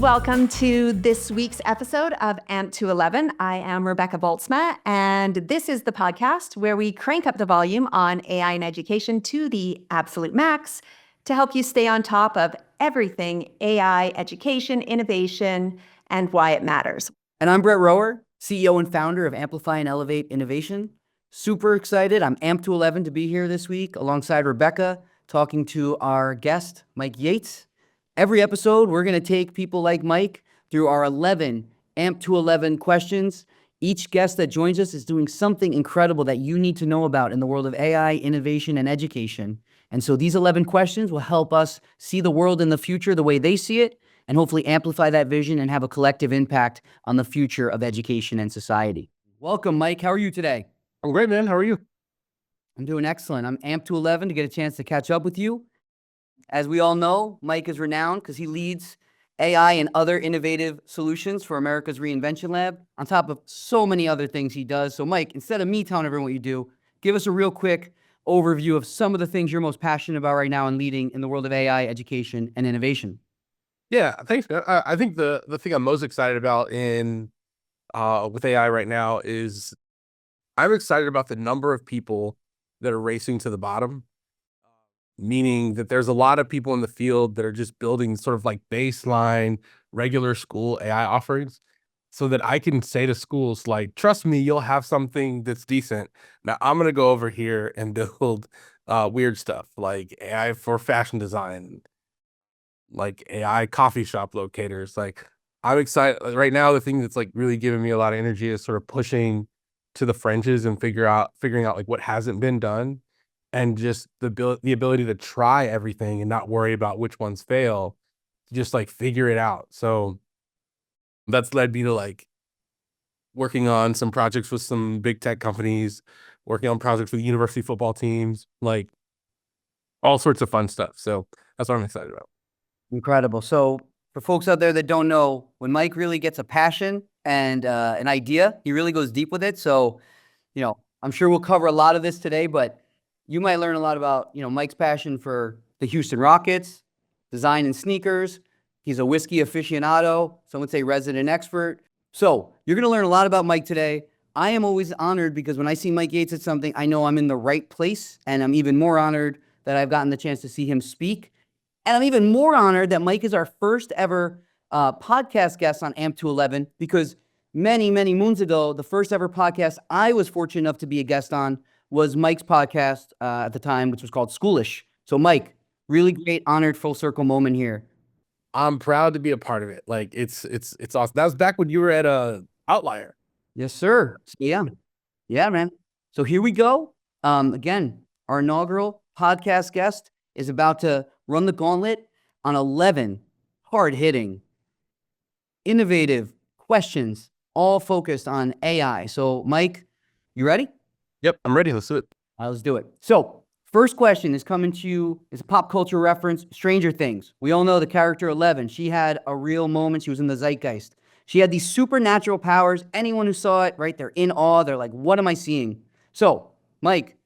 welcome to this week's episode of AMP to 11. I am Rebecca Boltzma, and this is the podcast where we crank up the volume on AI and education to the absolute max to help you stay on top of everything AI, education, innovation, and why it matters. And I'm Brett Rower, CEO and founder of Amplify and Elevate Innovation. Super excited. I'm amped to 11 to be here this week alongside Rebecca, talking to our guest, Mike Yates. Every episode, we're going to take people like Mike through our 11 AMP to 11 questions. Each guest that joins us is doing something incredible that you need to know about in the world of AI, innovation, and education. And so these 11 questions will help us see the world in the future the way they see it, and hopefully amplify that vision and have a collective impact on the future of education and society. Welcome, Mike. How are you today? I'm great, man. How are you? I'm doing excellent. I'm amped to 11 to get a chance to catch up with you. As we all know, Mike is renowned because he leads AI and other innovative solutions for America's Reinvention Lab, on top of so many other things he does. So Mike, instead of me telling everyone what you do, give us a real quick overview of some of the things you're most passionate about right now and leading in the world of AI, education, and innovation. Yeah, thanks, man. I think the thing I'm most excited about with AI right now is I'm excited about the number of people that are racing to the bottom. Meaning that there's a lot of people in the field that are just building sort of like baseline regular school AI offerings so that I can say to schools, like, trust me, you'll have something that's decent. Now I'm going to go over here and build weird stuff like AI for fashion design, like AI coffee shop locators. Like, I'm excited right now. The thing that's like really giving me a lot of energy is sort of pushing to the fringes and figuring out like what hasn't been done, and just the ability to try everything and not worry about which ones fail, just like figure it out. So that's led me to like working on some projects with some big tech companies, working on projects with university football teams, like all sorts of fun stuff. So that's what I'm excited about. Incredible. So for folks out there that don't know, when Mike really gets a passion and an idea, he really goes deep with it. So, I'm sure we'll cover a lot of this today, but you might learn a lot about, Mike's passion for the Houston Rockets, design and sneakers. He's a whiskey aficionado, some would say resident expert. So you're going to learn a lot about Mike today. I am always honored because when I see Mike Yates at something, I know I'm in the right place, and I'm even more honored that I've gotten the chance to see him speak. And I'm even more honored that Mike is our first ever podcast guest on AMP to 11, because many, many moons ago, the first ever podcast I was fortunate enough to be a guest on was Mike's podcast at the time, which was called Schoolish. So Mike, really great, honored, full circle moment here. I'm proud to be a part of it. Like it's awesome. That was back when you were at Outlier. Yes, sir. Yeah, man. So here we go. Again, our inaugural podcast guest is about to run the gauntlet on 11 hard-hitting, innovative questions, all focused on AI. So Mike, you ready? Yep, I'm ready. Let's do it. All right, let's do it. So, first question is coming to you. It's a pop culture reference, Stranger Things. We all know the character 11. She had a real moment. She was in the zeitgeist. She had these supernatural powers. Anyone who saw it, right, they're in awe. They're like, what am I seeing? So, Mike,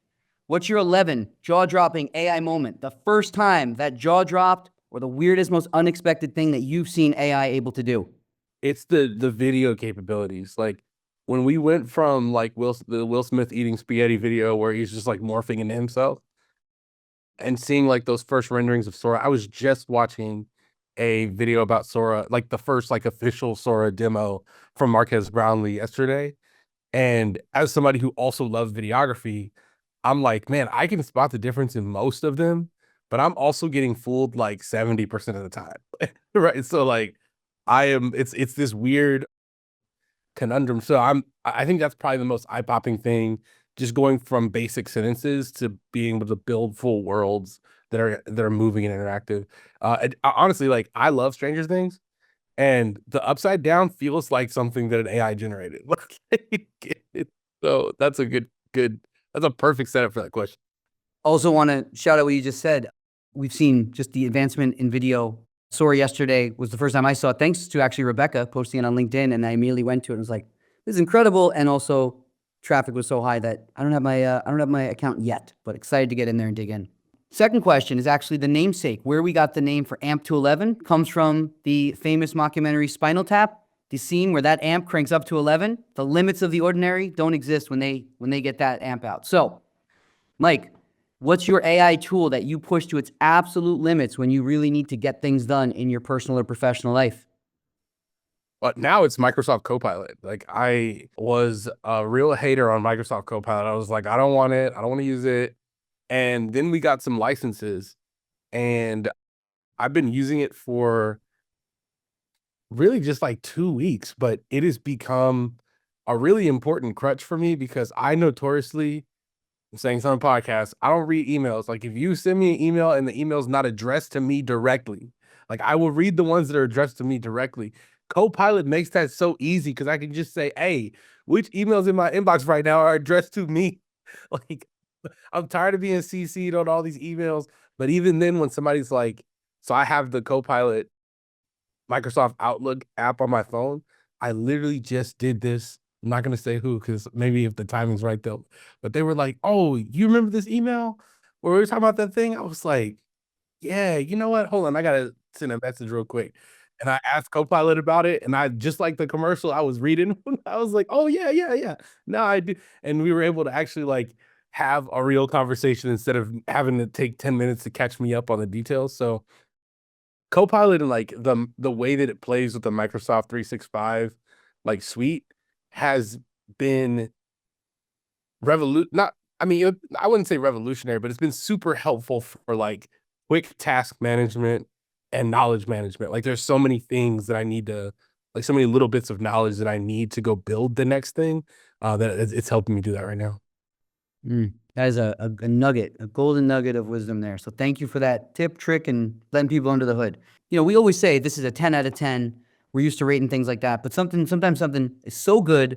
what's your 11 jaw-dropping AI moment? The first time that jaw dropped, or the weirdest, most unexpected thing that you've seen AI able to do? It's the video capabilities. Like, when we went from like the Will Smith eating spaghetti video where he's just like morphing into himself, and seeing like those first renderings of Sora. I was just watching a video about Sora, like the first like official Sora demo from Marquez Brownlee yesterday. And as somebody who also loves videography, I'm like, man, I can spot the difference in most of them, but I'm also getting fooled like 70% of the time. Right. So like it's this weird conundrum. So I think that's probably the most eye-popping thing, just going from basic sentences to being able to build full worlds that are moving and interactive. Honestly, like, I love Stranger Things, and the Upside Down feels like something that an AI generated. So that's that's a perfect setup for that question. Also want to shout out what you just said. We've seen just the advancement in video. Sora yesterday was the first time I saw it, thanks to actually Rebecca posting it on LinkedIn, and I immediately went to it and was like, this is incredible. And also traffic was so high that I don't have my account yet, but excited to get in there and dig in. Second question is actually the namesake. Where we got the name for amp to 11 comes from the famous mockumentary Spinal Tap. The scene where that amp cranks up to 11, the limits of the ordinary don't exist when they get that amp out. So, Mike, what's your AI tool that you push to its absolute limits when you really need to get things done in your personal or professional life? But now it's Microsoft Copilot. Like, I was a real hater on Microsoft Copilot. I was like, I don't want it. I don't want to use it. And then we got some licenses, and I've been using it for really just like 2 weeks, but it has become a really important crutch for me because I notoriously, I'm saying this on a podcast, I don't read emails. Like, if you send me an email and the email's not addressed to me directly, like, I will read the ones that are addressed to me directly. Copilot makes that so easy because I can just say, hey, which emails in my inbox right now are addressed to me? Like, I'm tired of being CC'd on all these emails. But even then, when somebody's like, so I have the Copilot Microsoft Outlook app on my phone. I literally just did this. I'm not going to say who, because maybe if the timing's right, they'll, but they were like, oh, you remember this email where we were talking about that thing? I was like, yeah, you know what? Hold on. I got to send a message real quick. And I asked Copilot about it. And I, just like the commercial I was reading, I was like, oh, yeah. Now I do. And we were able to actually like have a real conversation instead of having to take 10 minutes to catch me up on the details. So Copilot and like the way that it plays with the Microsoft 365 like suite has been not, I mean, I wouldn't say revolutionary, but it's been super helpful for like quick task management and knowledge management. Like, there's so many things that I need to, like, so many little bits of knowledge that I need to go build the next thing, that it's helping me do that right now. That is a nugget, a golden nugget of wisdom there. So thank you for that tip, trick, and letting people under the hood. You know, we always say this is a 10 out of 10. We're used to rating things like that, but sometimes something is so good,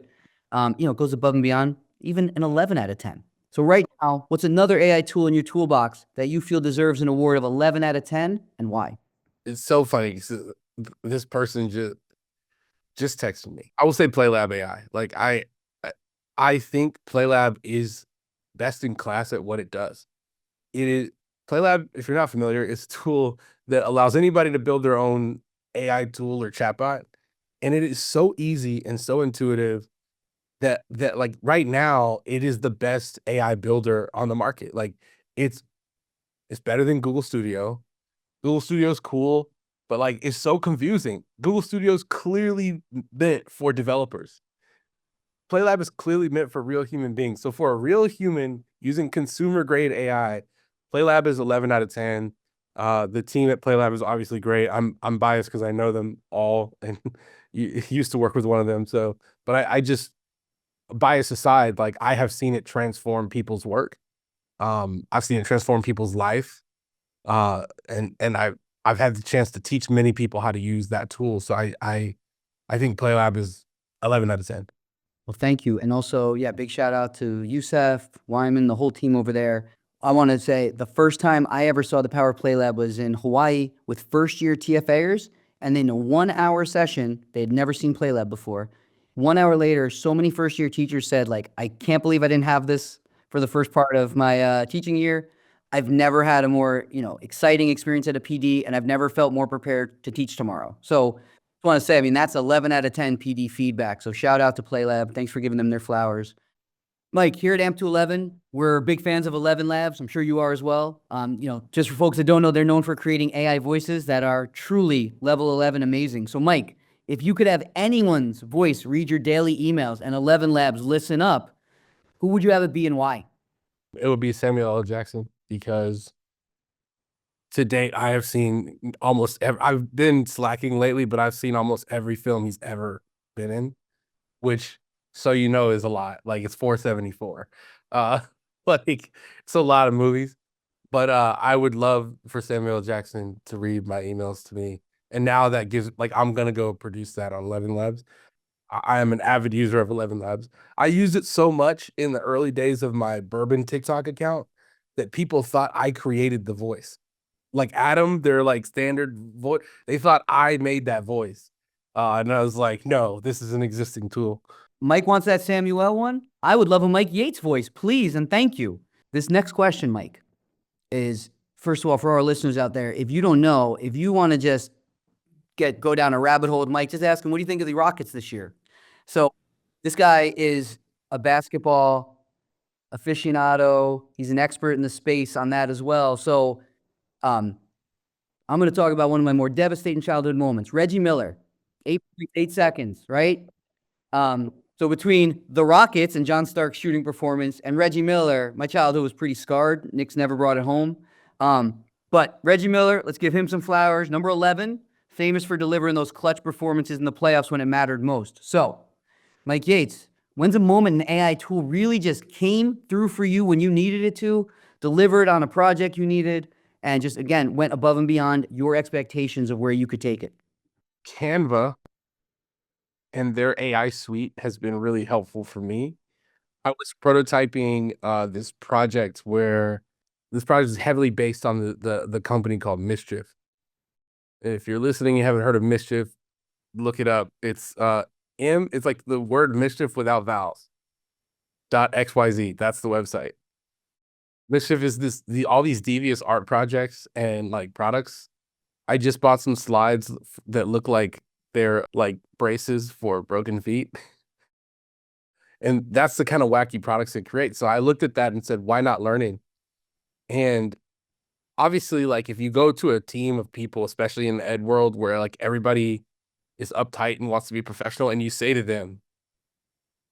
it goes above and beyond, even an 11 out of 10. So right now, what's another AI tool in your toolbox that you feel deserves an award of 11 out of 10, and why? It's so funny. So this person just texted me. I will say PlayLab AI. Like, I think PlayLab is best in class at what it does. It is PlayLab, if you're not familiar, is a tool that allows anybody to build their own AI tool or chatbot. And it is so easy and so intuitive that like right now it is the best AI builder on the market. Like, it's better than Google Studio. Google Studio is cool, but like, it's so confusing. Google Studio is clearly meant for developers. PlayLab is clearly meant for real human beings. So for a real human using consumer grade AI, PlayLab is 11 out of 10. The team at PlayLab is obviously great. I'm biased because I know them all and used to work with one of them. So, but I just, bias aside, like, I have seen it transform people's work. I've seen it transform people's life. And I've had the chance to teach many people how to use that tool. So I think PlayLab is 11 out of 10. Well, thank you. And also, yeah, big shout out to Youssef, Wyman, the whole team over there. I want to say the first time I ever saw the Power Play Lab was in Hawaii with first-year TFAers. And in a 1-hour session, they had never seen Play Lab before. 1 hour later, so many first-year teachers said, like, I can't believe I didn't have this for the first part of my teaching year. I've never had a more, exciting experience at a PD, and I've never felt more prepared to teach tomorrow. So I want to say, I mean, that's 11 out of 10 PD feedback. So shout out to PlayLab. Thanks for giving them their flowers. Mike, here at AMP211, we're big fans of 11 Labs. I'm sure you are as well. Just for folks that don't know, they're known for creating AI voices that are truly level 11 amazing. So Mike, if you could have anyone's voice read your daily emails and 11 Labs listen up, who would you have it be and why? It would be Samuel L. Jackson, because to date, I have seen almost I've been slacking lately, but I've seen almost every film he's ever been in, which, so is a lot. Like, it's 474. Like, it's a lot of movies. But I would love for Samuel L. Jackson to read my emails to me. And now that gives, like, I'm gonna go produce that on 11 Labs. I am an avid user of 11 Labs. I used it so much in the early days of my bourbon TikTok account that people thought I created the voice. Like, Adam, their like standard voice, they thought I made that voice. And I was like, no, this is an existing tool. Mike wants that Samuel one. I would love a Mike Yates voice, please and thank you. This next question, Mike, is first of all, for our listeners out there, if you don't know, if you want to just go down a rabbit hole with Mike, just ask him, what do you think of the Rockets this year? So this guy is a basketball aficionado. He's an expert in the space on that as well. So I'm going to talk about one of my more devastating childhood moments. Reggie Miller, 8 seconds, right? So between the Rockets and John Stark's shooting performance and Reggie Miller, my childhood was pretty scarred. Knicks never brought it home. But Reggie Miller, let's give him some flowers. Number 11, famous for delivering those clutch performances in the playoffs when it mattered most. So, Mike Yates, when's a moment an AI tool really just came through for you when you needed it to, delivered on a project you needed, and just, again, went above and beyond your expectations of where you could take it? Canva and their AI suite has been really helpful for me. I was prototyping this project where this project is heavily based on the company called Mischief. If you're listening, you haven't heard of Mischief, look it up. It's it's like the word mischief without vowels. .xyz. That's the website. Mischief is all these devious art projects and like products. I just bought some slides that look like they're like braces for broken feet. And that's the kind of wacky products it creates. So I looked at that and said, why not learning? And obviously, like if you go to a team of people, especially in the ed world where like everybody is uptight and wants to be professional, and you say to them,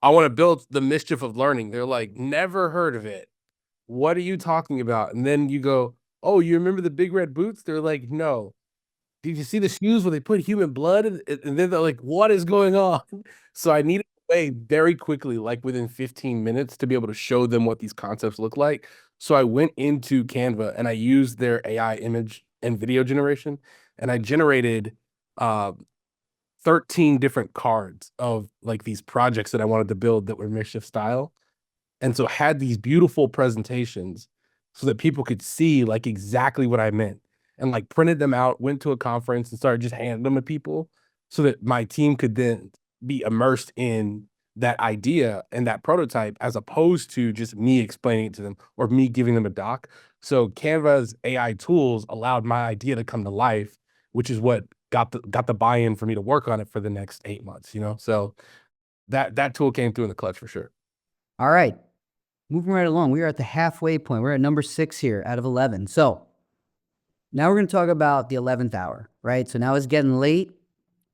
I want to build the mischief of learning. They're like, never heard of it. What are you talking about? And then you go, oh, you remember the big red boots? They're like, no. Did you see the shoes where they put human blood? And then they're like, what is going on? So I needed a way very quickly, like within 15 minutes, to be able to show them what these concepts look like. So I went into Canva and I used their AI image and video generation, and I generated 13 different cards of like these projects that I wanted to build that were Mischief style. And so had these beautiful presentations so that people could see like exactly what I meant, and like printed them out, went to a conference and started just handing them to people so that my team could then be immersed in that idea and that prototype, as opposed to just me explaining it to them or me giving them a doc. So Canva's AI tools allowed my idea to come to life, which is what got the buy-in for me to work on it for the next 8 months, you know? So that tool came through in the clutch for sure. All right. Moving right along, we are at the halfway point. We're at number 6 here out of 11. So now we're going to talk about the 11th hour, right? So now it's getting late.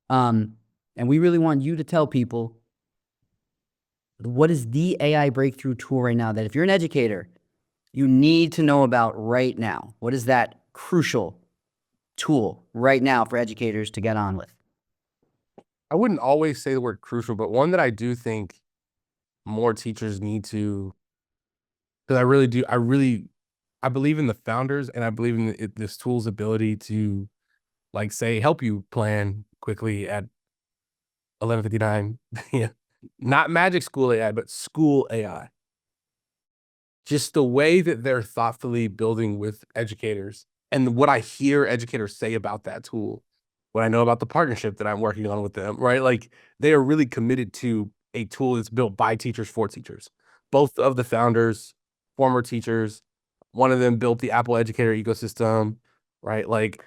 And we really want you to tell people, what is the AI breakthrough tool right now that if you're an educator, you need to know about right now? What is that crucial tool right now for educators to get on with? I wouldn't always say the word crucial, but one that I do think more teachers need to, because I really do, I believe in the founders, and I believe in this tool's ability to like say, help you plan quickly at 11:59. Yeah. Not magic school AI, but school AI. Just the way that they're thoughtfully building with educators, and what I hear educators say about that tool, what I know about the partnership that I'm working on with them, right? Like they are really committed to a tool that's built by teachers for teachers. Both of the founders, former teachers, one of them built the Apple educator ecosystem, right? Like,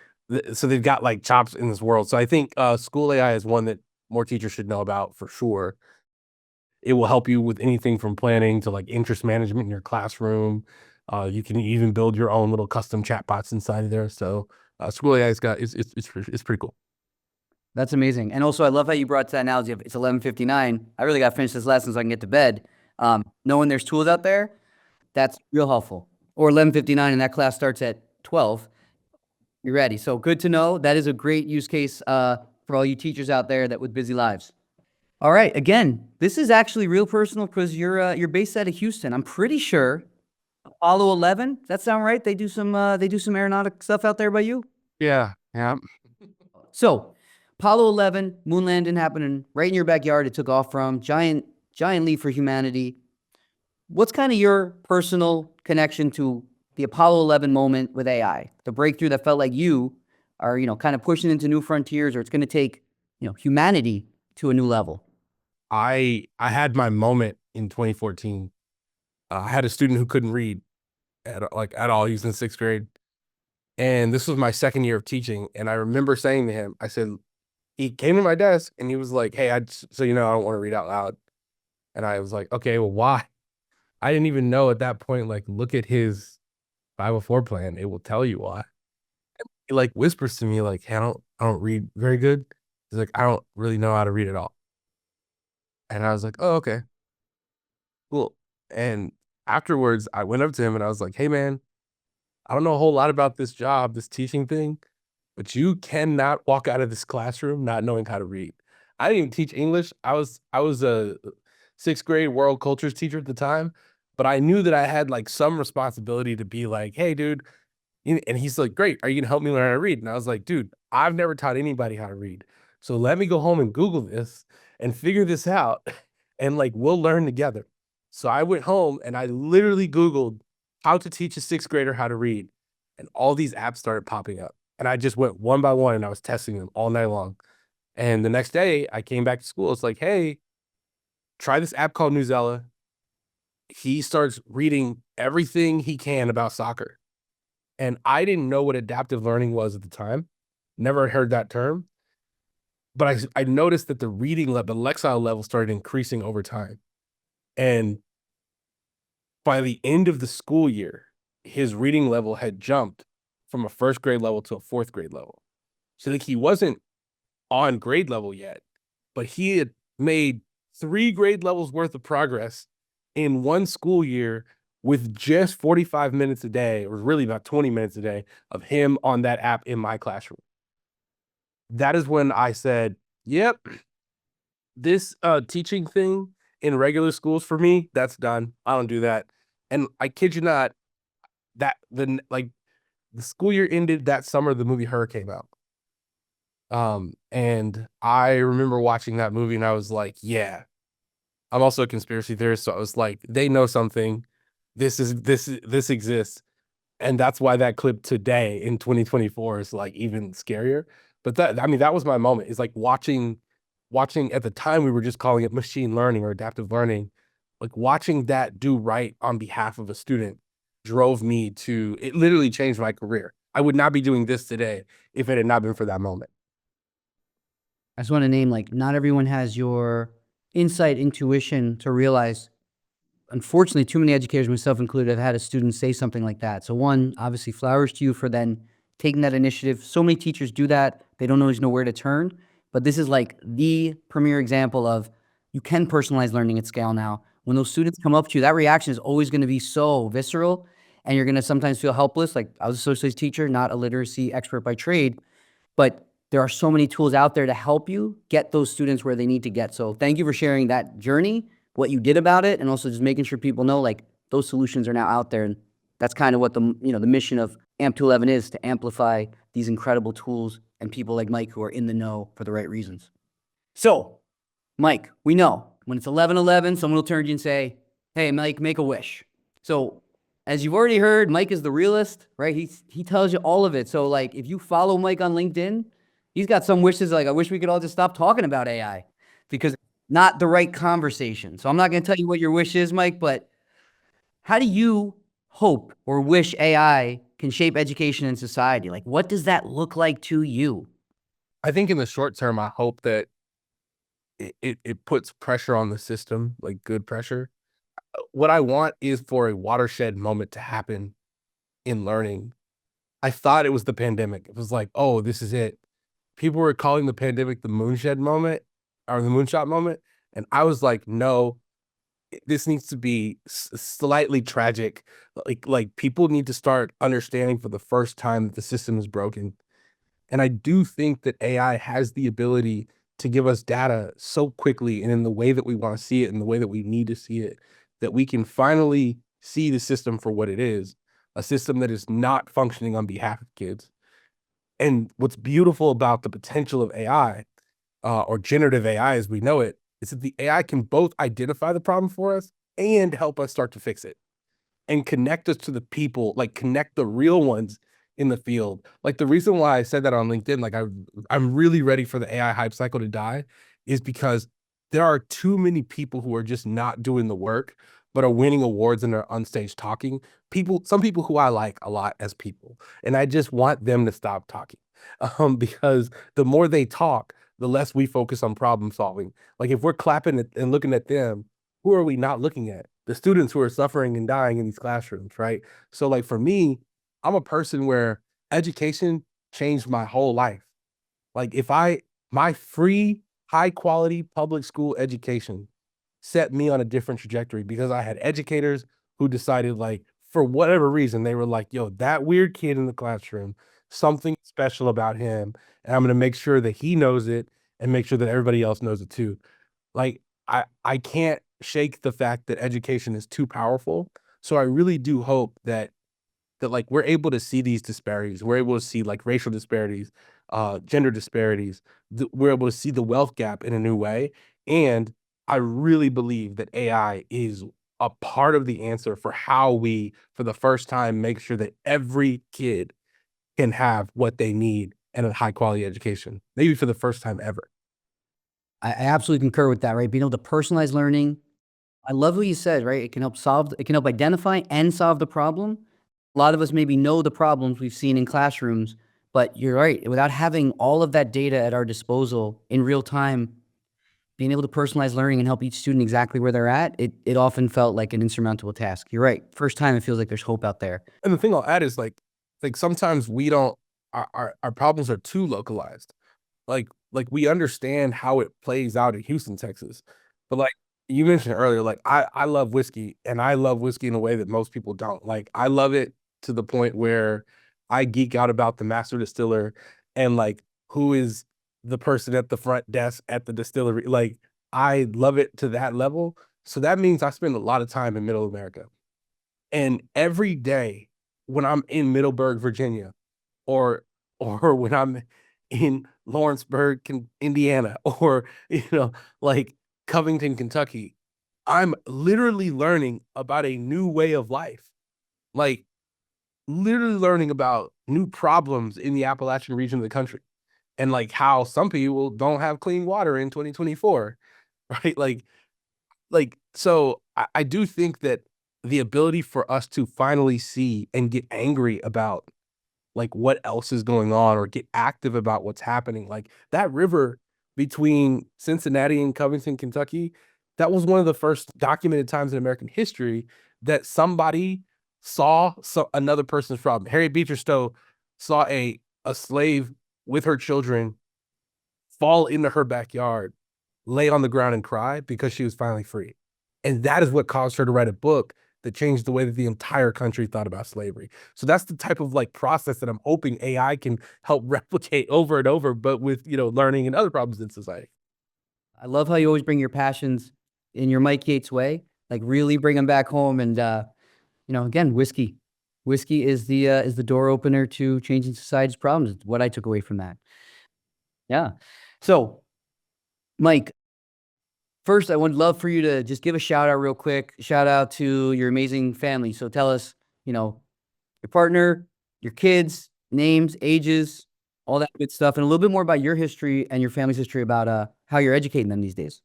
so they've got like chops in this world. So I think school AI is one that more teachers should know about for sure. It will help you with anything from planning to like interest management in your classroom. You can even build your own little custom chatbots inside of there. So school AI it's pretty cool. That's amazing. And also, I love how you brought to that analogy of it's 11:59. I really got to finish this lesson so I can get to bed. Knowing there's tools out there, that's real helpful. Or 11:59 and that class starts at 12. You're ready. So good to know. That is a great use case for all you teachers out there that with busy lives. All right. Again, this is actually real personal because you're based out of Houston. I'm pretty sure Apollo 11. Does that sound right? They do some aeronautic stuff out there by you. Yeah. Yeah. So Apollo 11, moon landing happening right in your backyard. It took off from giant leap for humanity. What's kind of your personal connection to the Apollo 11 moment with AI, the breakthrough that felt like you are, kind of pushing into new frontiers, or it's going to take, humanity to a new level? I had my moment in 2014. I had a student who couldn't read at all. He was in 6th grade. And this was my second year of teaching. And I remember saying to him, I said, he came to my desk and he was like, hey, so you know, I don't want to read out loud. And I was like, okay, well, why? I didn't even know at that point, like, look at his 504 plan. It will tell you why. He like whispers to me like, hey, I don't read very good. He's like, I don't really know how to read at all. And I was like, oh, okay, cool. And afterwards I went up to him and I was like, hey man, I don't know a whole lot about this job, this teaching thing, but you cannot walk out of this classroom not knowing how to read. I didn't even teach English. I was a sixth grade world cultures teacher at the time, but I knew that I had like some responsibility to be like, hey dude, and he's like, great, are you gonna help me learn how to read? And I was like, dude, I've never taught anybody how to read. So let me go home and Google this and figure this out. And like we'll learn together. So I went home and I literally Googled how to teach a sixth grader how to read. And all these apps started popping up. And I just went one by one and I was testing them all night long. And the next day I came back to school. It's like, hey, try this app called Newsella. He starts reading everything he can about soccer. And I didn't know what adaptive learning was at the time. Never heard that term. But I noticed that the reading level, the Lexile level started increasing over time. And by the end of the school year, his reading level had jumped from a first grade level to a fourth grade level. So like he wasn't on grade level yet, but he had made 3 grade levels worth of progress in one school year with just 45 minutes a day, or really about 20 minutes a day of him on that app in my classroom. That is when I said, yep, this teaching thing in regular schools for me, that's done. I don't do that. And I kid you not, that the school year ended that summer the movie Her came out. And I remember watching that movie and I was like, yeah, I'm also a conspiracy theorist. So I was like, they know something. This exists. And that's why that clip today in 2024 is like even scarier. But I mean, that was my moment. It's like watching at the time we were just calling it machine learning or adaptive learning. Like watching that do right on behalf of a student drove me to, it literally changed my career. I would not be doing this today if it had not been for that moment. I just want to name, like, not everyone has your insight, intuition to realize, unfortunately, too many educators, myself included, have had a student say something like that. So one, obviously flowers to you for then taking that initiative. So many teachers do that. They don't always know where to turn, but this is like the premier example of you can personalize learning at scale now. When those students come up to you, that reaction is always going to be so visceral and you're going to sometimes feel helpless. Like I was a social studies teacher, not a literacy expert by trade, but there are so many tools out there to help you get those students where they need to get. So thank you for sharing that journey, what you did about it, and also just making sure people know like those solutions are now out there. And that's kind of what the mission of AMP211 is, to amplify these incredible tools and people like Mike who are in the know for the right reasons. So, Mike, we know when it's 11:11, someone will turn to you and say, hey, Mike, make a wish. So as you've already heard, Mike is the realist, right? He tells you all of it. So like if you follow Mike on LinkedIn, he's got some wishes like, I wish we could all just stop talking about AI because not the right conversation. So I'm not going to tell you what your wish is, Mike, but how do you hope or wish AI can shape education and society? Like, what does that look like to you? I think in the short term, I hope that it puts pressure on the system, like good pressure. What I want is for a watershed moment to happen in learning. I thought it was the pandemic. It was like, oh, this is it. People were calling the pandemic the moonshed moment or the moonshot moment. And I was like, no, this needs to be slightly tragic. Like people need to start understanding for the first time that the system is broken. And I do think that AI has the ability to give us data so quickly and in the way that we want to see it and the way that we need to see it, that we can finally see the system for what it is, a system that is not functioning on behalf of kids. And what's beautiful about the potential of AI, or generative AI as we know it, is that the AI can both identify the problem for us and help us start to fix it and connect us to the people, like connect the real ones in the field. Like the reason why I said that on LinkedIn, like I'm really ready for the AI hype cycle to die is because there are too many people who are just not doing the work but are winning awards and are on stage talking. Some people who I like a lot as people, and I just want them to stop talking, because the more they talk, the less we focus on problem solving. Like if we're clapping and looking at them, who are we not looking at? The students who are suffering and dying in these classrooms, right? So like for me, I'm a person where education changed my whole life. Like my free, high quality public school education set me on a different trajectory because I had educators who decided, like, for whatever reason, they were like, yo, that weird kid in the classroom, something special about him. And I'm going to make sure that he knows it and make sure that everybody else knows it too. Like, I can't shake the fact that education is too powerful. So I really do hope that like we're able to see these disparities. We're able to see like racial disparities, gender disparities. We're able to see the wealth gap in a new way. And I really believe that AI is a part of the answer for how we, for the first time, make sure that every kid can have what they need and a high quality education, maybe for the first time ever. I absolutely concur with that, right? Being able to personalize learning. I love what you said, right? It can help identify and solve the problem. A lot of us maybe know the problems we've seen in classrooms, but you're right. Without having all of that data at our disposal in real time, being able to personalize learning and help each student exactly where they're at, it often felt like an insurmountable task. You're right. First time it feels like there's hope out there. And the thing I'll add is like sometimes we don't, our problems are too localized. Like we understand how it plays out in Houston, Texas. But like you mentioned earlier, like I love whiskey, and I love whiskey in a way that most people don't. Like I love it to the point where I geek out about the master distiller and like who is the person at the front desk at the distillery. Like I love it to that level. So that means I spend a lot of time in middle America. And every day when I'm in Middleburg, Virginia, or or when I'm in Lawrenceburg, Indiana, or like Covington, Kentucky, I'm literally learning about a new way of life. Like literally learning about new problems in the Appalachian region of the country and like how some people don't have clean water in 2024, right? Like so I do think that the ability for us to finally see and get angry about like what else is going on or get active about what's happening. Like that river between Cincinnati and Covington, Kentucky, that was one of the first documented times in American history that somebody saw another person's problem. Harriet Beecher Stowe saw a slave with her children fall into her backyard, lay on the ground and cry because she was finally free. And that is what caused her to write a book that changed the way that the entire country thought about slavery. So that's the type of like process that I'm hoping AI can help replicate over and over, but with, learning and other problems in society. I love how you always bring your passions in your Mike Yates way, like really bring them back home. And, again, whiskey. Whiskey is the door opener to changing society's problems. It's what I took away from that. Yeah. So, Mike, first, I would love for you to just give a shout out real quick. Shout out to your amazing family. So tell us, your partner, your kids, names, ages, all that good stuff, and a little bit more about your history and your family's history about how you're educating them these days.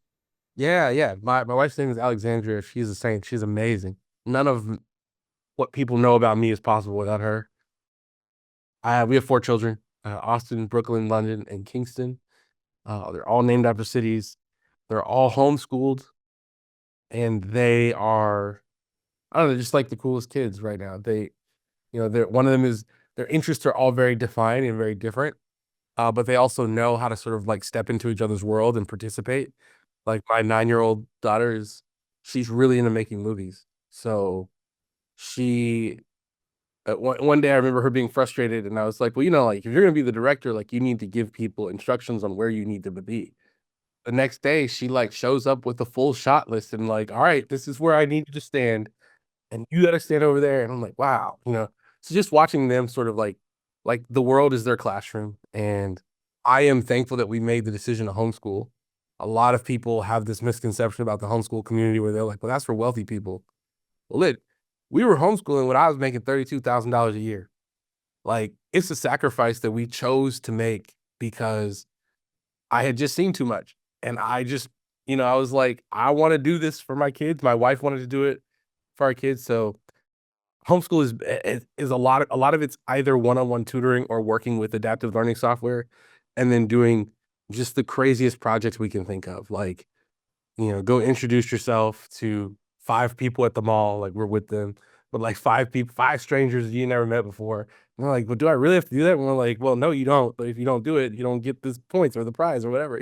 Yeah. My wife's name is Alexandria. She's a saint. She's amazing. None of what people know about me is possible without her. We have 4 children, Austin, Brooklyn, London, and Kingston. They're all named after cities. They're all homeschooled, and they are, I don't know, just like the coolest kids right now. One of them is, their interests are all very defined and very different, but they also know how to sort of like step into each other's world and participate. Like my 9-year-old daughter she's really into making movies. So she, one day I remember her being frustrated, and I was like, well, like if you're going to be the director, like you need to give people instructions on where you need to be. The next day she like shows up with a full shot list and like, all right, this is where I need you to stand, and you got to stand over there. And I'm like, wow, so just watching them sort of like the world is their classroom. And I am thankful that we made the decision to homeschool. A lot of people have this misconception about the homeschool community where they're like, well, that's for wealthy people. Well, we were homeschooling when I was making $32,000 a year. Like it's a sacrifice that we chose to make because I had just seen too much. And I just, I was like, I want to do this for my kids. My wife wanted to do it. for our kids. So homeschool is a lot of it's either one-on-one tutoring or working with adaptive learning software, and then doing just the craziest projects we can think of. Like, go introduce yourself to 5 people at the mall, like we're with them, but like 5 strangers you never met before. And they're like, "Well, do I really have to do that?" And we're like, "Well, no, you don't. But if you don't do it, you don't get this points or the prize or whatever."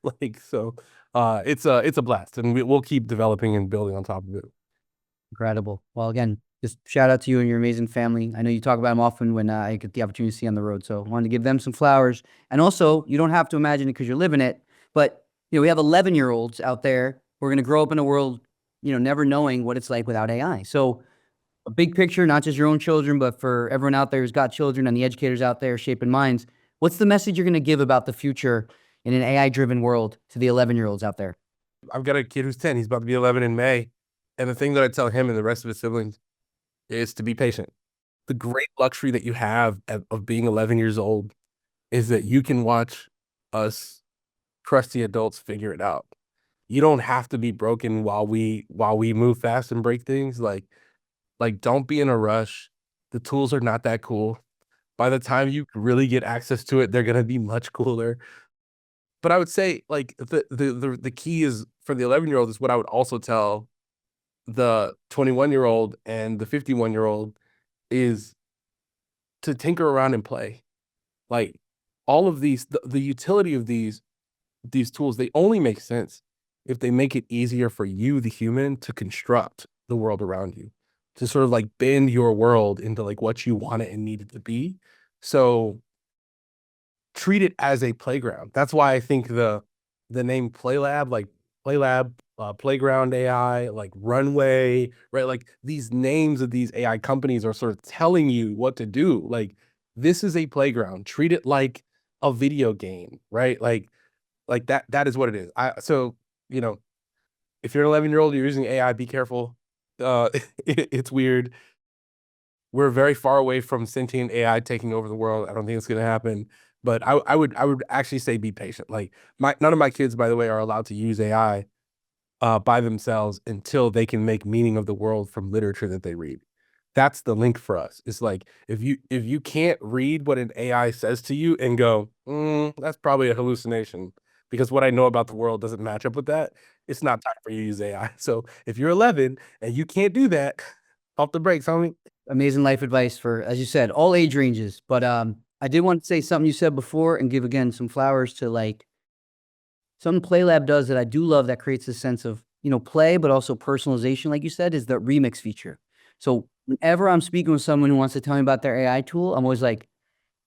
Like, so it's a blast, and we'll keep developing and building on top of it. Incredible. Well, again, just shout out to you and your amazing family. I know you talk about them often when I get the opportunity to see you on the road. So I wanted to give them some flowers. And also, you don't have to imagine it because you're living it. But, we have 11-year-olds out there who are going to grow up in a world, never knowing what it's like without AI. So a big picture, not just your own children, but for everyone out there who's got children and the educators out there shaping minds. What's the message you're going to give about the future in an AI-driven world to the 11-year-olds out there? I've got a kid who's 10. He's about to be 11 in May. And the thing that I tell him and the rest of his siblings is to be patient. The great luxury that you have of being 11 years old is that you can watch us crusty adults figure it out. You don't have to be broken while we move fast and break things. Like don't be in a rush. The tools are not that cool. By the time you really get access to it, they're gonna be much cooler. But I would say, like, the key is for the 11-year-old is what I would also tell the 21-year-old and the 51-year-old is to tinker around and play. Like, all of these, the utility of these tools, they only make sense if they make it easier for you, the human, to construct the world around you, to sort of like bend your world into like what you want it and need it to be. So treat it as a playground. That's why I think the name PlayLab, like PlayLab, Playground AI, like Runway, right? Like these names of these AI companies are sort of telling you what to do. Like, this is a playground. Treat it like a video game, right? Like that is what it is. So, if you're an 11-year-old, you're using AI, be careful. It's weird. We're very far away from sentient AI taking over the world. I don't think it's going to happen. But I would actually say be patient. Like, none of my kids, by the way, are allowed to use AI by themselves until they can make meaning of the world from literature that they read. That's the link for us. It's like, if you can't read what an AI says to you and go, that's probably a hallucination, because what I know about the world doesn't match up with that, it's not time for you to use AI. So if you're 11 and you can't do that, off the brakes, homie. Amazing life advice for, as you said, all age ranges. But I did want to say something you said before and give again some flowers to like something PlayLab does that I do love that creates a sense of, play, but also personalization, like you said, is the remix feature. So whenever I'm speaking with someone who wants to tell me about their AI tool, I'm always like,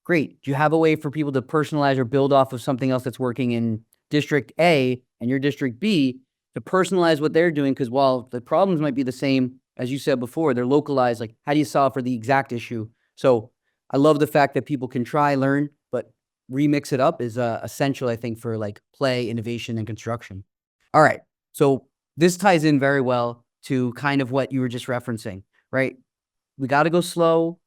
great. Do you have a way for people to personalize or build off of something else that's working in district A and your district B to personalize what they're doing? Because while the problems might be the same, as you said before, they're localized. Like, how do you solve for the exact issue? So I love the fact that people can try, learn, but remix it up is essential, I think, for like play, innovation, and construction. All right. So this ties in very well to kind of what you were just referencing, right? We got to go slow.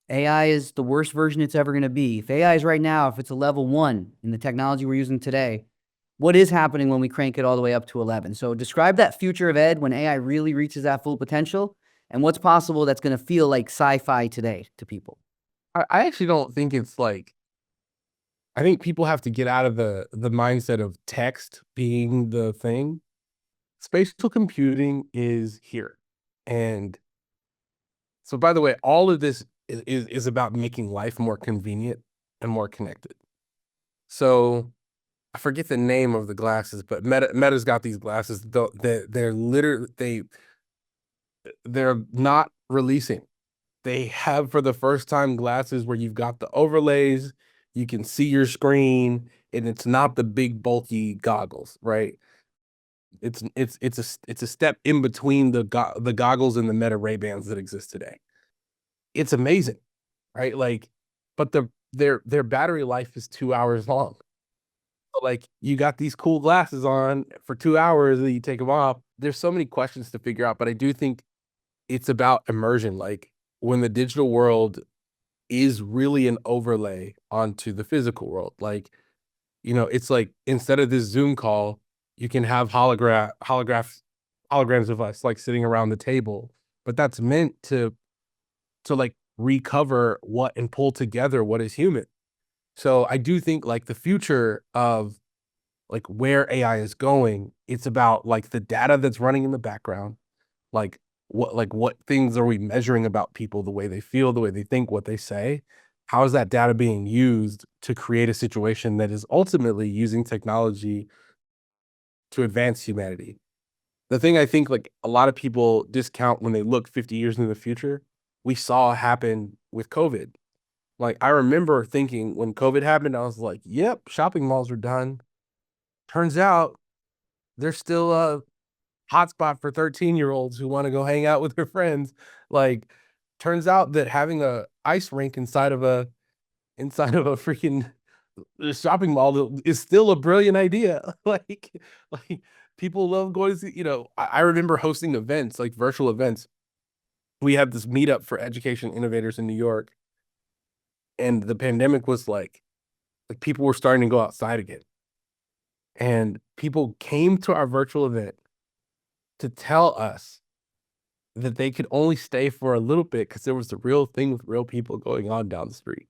AI is the worst version it's ever going to be. If AI is right now, if it's a level 1 in the technology we're using today, what is happening when we crank it all the way up to 11? So describe that future of ed when AI really reaches that full potential, and what's possible that's going to feel like sci-fi today to people. I actually don't think it's like, I think people have to get out of the mindset of text being the thing. Spatial computing is here. And so, by the way, all of this is about making life more convenient and more connected. So I forget the name of the glasses, but Meta's got these glasses. They're literally, they're not releasing. They have, for the first time, glasses where you've got the overlays, you can see your screen, and it's not the big bulky goggles, right? It's a step in between the goggles and the Meta Ray-Bans that exist today. It's amazing, right? Like, but their battery life is 2 hours long. So like, you got these cool glasses on for 2 hours, and you take them off. There's so many questions to figure out, but I do think it's about immersion. Like, when the digital world is really an overlay onto the physical world, like, it's like, instead of this Zoom call, you can have holograms of us like sitting around the table, but that's meant to like recover what and pull together what is human. So I do think like the future of like where AI is going, it's about like the data that's running in the background, like what things are we measuring about people, the way they feel, the way they think, what they say. How is that data being used to create a situation that is ultimately using technology to advance humanity? The thing I think like a lot of people discount when they look 50 years into the future, we saw happen with COVID. Like I remember thinking when COVID happened, I was like, yep, shopping malls are done. Turns out there's still a hotspot for 13-year-olds who want to go hang out with their friends. Like, turns out that having a ice rink inside of a freaking shopping mall is still a brilliant idea. Like people love going to see, I remember hosting events, like virtual events. We had this meetup for education innovators in New York, and the pandemic was like people were starting to go outside again. And people came to our virtual event to tell us that they could only stay for a little bit because there was the real thing with real people going on down the street.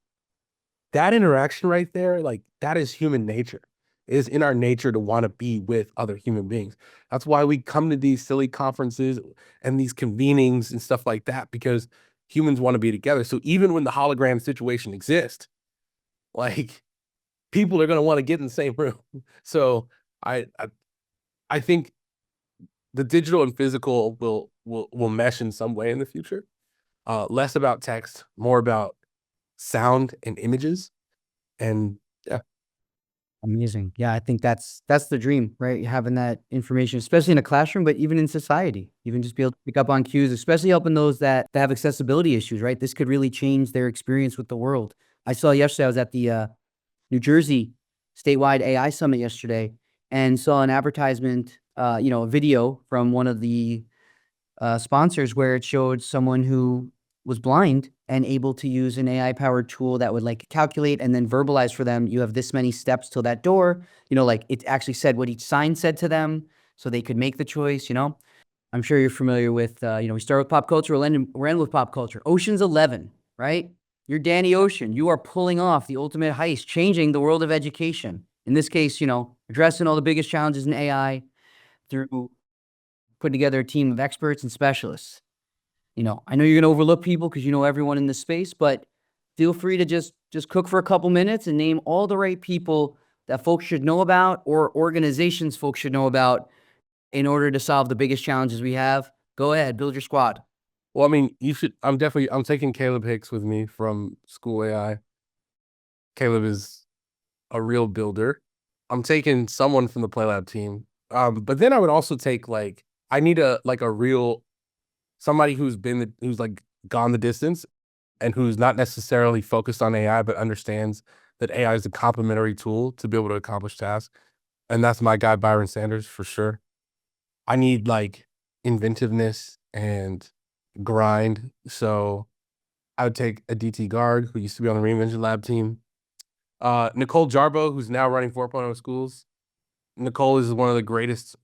That interaction right there, like that is human nature. It is in our nature to want to be with other human beings. That's why we come to these silly conferences and these convenings and stuff like that, because humans want to be together. So even when the hologram situation exists, like people are going to want to get in the same room. So I think the digital and physical will mesh in some way in the future. Less about text, more about sound and images. And yeah, Amazing. Yeah, I think that's the dream, right? Having that information, especially in a classroom, but even in society, even just be able to pick up on cues, especially helping those that have accessibility issues, right? This could really change their experience with the world. I saw yesterday, I was at the New Jersey statewide AI summit yesterday and saw an advertisement, a video from one of the sponsors where it showed someone who was blind and able to use an AI powered tool that would like calculate and then verbalize for them, you have this many steps till that door, like it actually said what each sign said to them so they could make the choice. I'm sure you're familiar with, we start with pop culture, we're end with pop culture. Ocean's 11, right? You're Danny Ocean. You are pulling off the ultimate heist, changing the world of education. In this case, addressing all the biggest challenges in AI through putting together a team of experts and specialists. I know you're going to overlook people because you know everyone in this space, but feel free to just cook for a couple minutes and name all the right people that folks should know about or organizations folks should know about in order to solve the biggest challenges we have. Go ahead, build your squad. well, I mean, I'm taking Caleb Hicks with me from School AI. Caleb is a real builder. I'm taking someone from the PlayLab team. But then I would also take I need a real somebody who's like gone the distance and who's not necessarily focused on AI, but understands that AI is a complementary tool to be able to accomplish tasks. And that's my guy, Byron Sanders, for sure. I need inventiveness and grind. So I would take a DT guard who used to be on the Reinvention Lab team. Nicole Jarbo, who's now running 4.0 schools. Nicole is one of the greatest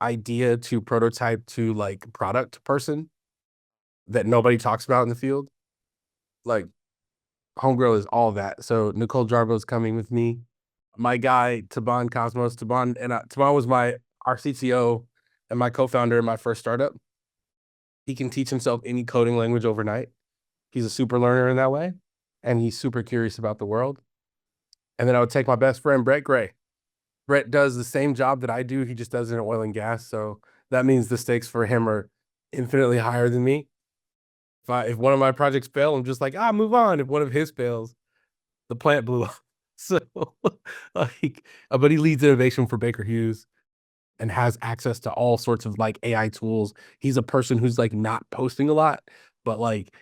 idea to prototype to product person that nobody talks about in the field. Homegirl is all that. So Nicole Jarbo is coming with me. My guy, Taban Cosmos. Taban was our CTO and my co-founder in my first startup. He can teach himself any coding language overnight. He's a super learner in that way. And he's super curious about the world. And then I would take my best friend, Brett Gray. Brett does the same job that I do. He just does it in oil and gas. So that means the stakes for him are infinitely higher than me. If one of my projects fail, I'm just move on. If one of his fails, the plant blew up. So but he leads innovation for Baker Hughes and has access to all sorts of AI tools. He's a person who's not posting a lot, but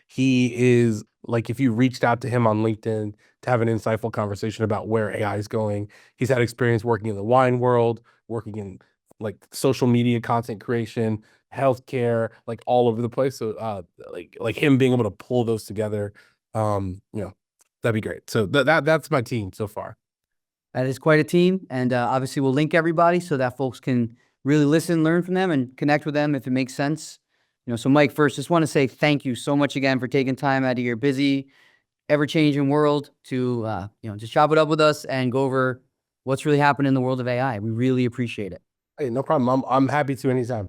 he is if you reached out to him on LinkedIn to have an insightful conversation about where AI is going, he's had experience working in the wine world, working in social media content creation, healthcare, all over the place. So him being able to pull those together, that'd be great. So that's my team so far. That is quite a team. And obviously we'll link everybody so that folks can really listen, learn from them and connect with them if it makes sense. So Mike, first, just want to say thank you so much again for taking time out of your busy, ever-changing world to, just chop it up with us and go over what's really happening in the world of AI. We really appreciate it. Hey, no problem. I'm happy to anytime.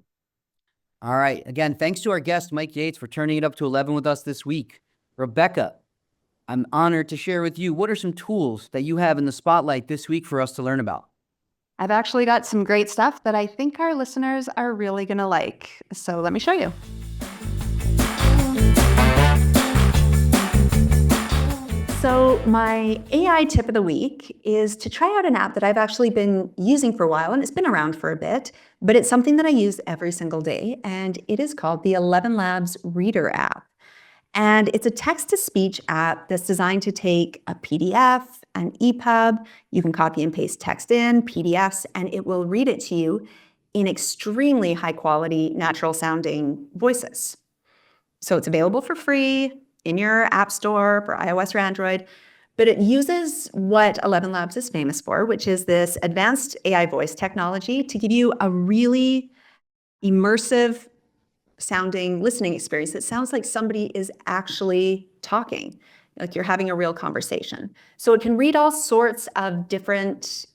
All right. Again, thanks to our guest, Mike Yates, for turning it up to 11 with us this week. Rebecca, I'm honored to share with you, what are some tools that you have in the spotlight this week for us to learn about? I've actually got some great stuff that I think our listeners are really going to like. So let me show you. So my AI tip of the week is to try out an app that I've actually been using for a while, and it's been around for a bit, but it's something that I use every single day, and it is called the 11 Labs Reader app. And it's a text-to-speech app that's designed to take a PDF, an EPUB, you can copy and paste text in, PDFs, and it will read it to you in extremely high-quality, natural-sounding voices. So it's available for free in your app store for iOS or Android, but it uses what 11 Labs is famous for, which is this advanced AI voice technology to give you a really immersive sounding listening experience that sounds like somebody is actually talking, like you're having a real conversation. So it can read all sorts of different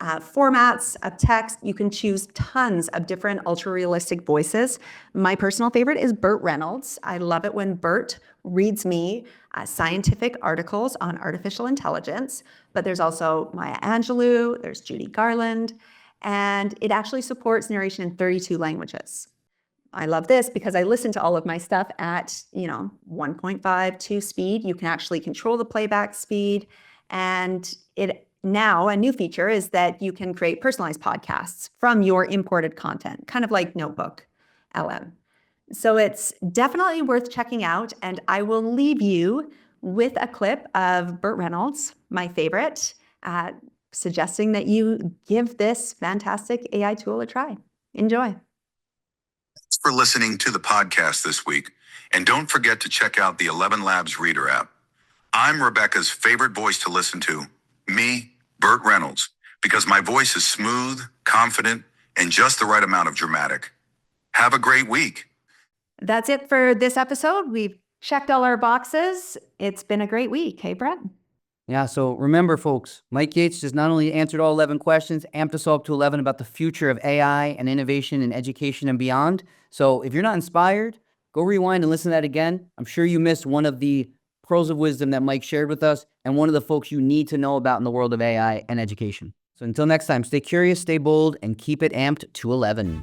formats of text. You can choose tons of different ultra realistic voices. My personal favorite is Burt Reynolds. I love it when Burt reads me scientific articles on artificial intelligence, but there's also Maya Angelou, there's Judy Garland, and it actually supports narration in 32 languages. I love this because I listen to all of my stuff at, 1.5, 2 speed. You can actually control the playback speed. And now a new feature is that you can create personalized podcasts from your imported content, kind of like Notebook LM. So it's definitely worth checking out. And I will leave you with a clip of Burt Reynolds, my favorite, suggesting that you give this fantastic AI tool a try. Enjoy. Thanks for listening to the podcast this week. And don't forget to check out the 11 Labs Reader app. I'm Rebecca's favorite voice to listen to, me, Burt Reynolds, because my voice is smooth, confident, and just the right amount of dramatic. Have a great week. That's it for this episode. We've checked all our boxes. It's been a great week. Hey, Brett? Yeah, so remember, folks, Mike Yates just not only answered all 11 questions, amped us all up to 11 about the future of AI and innovation in education and beyond. So if you're not inspired, go rewind and listen to that again. I'm sure you missed one of the pearls of wisdom that Mike shared with us and one of the folks you need to know about in the world of AI and education. So until next time, stay curious, stay bold, and keep it amped to 11.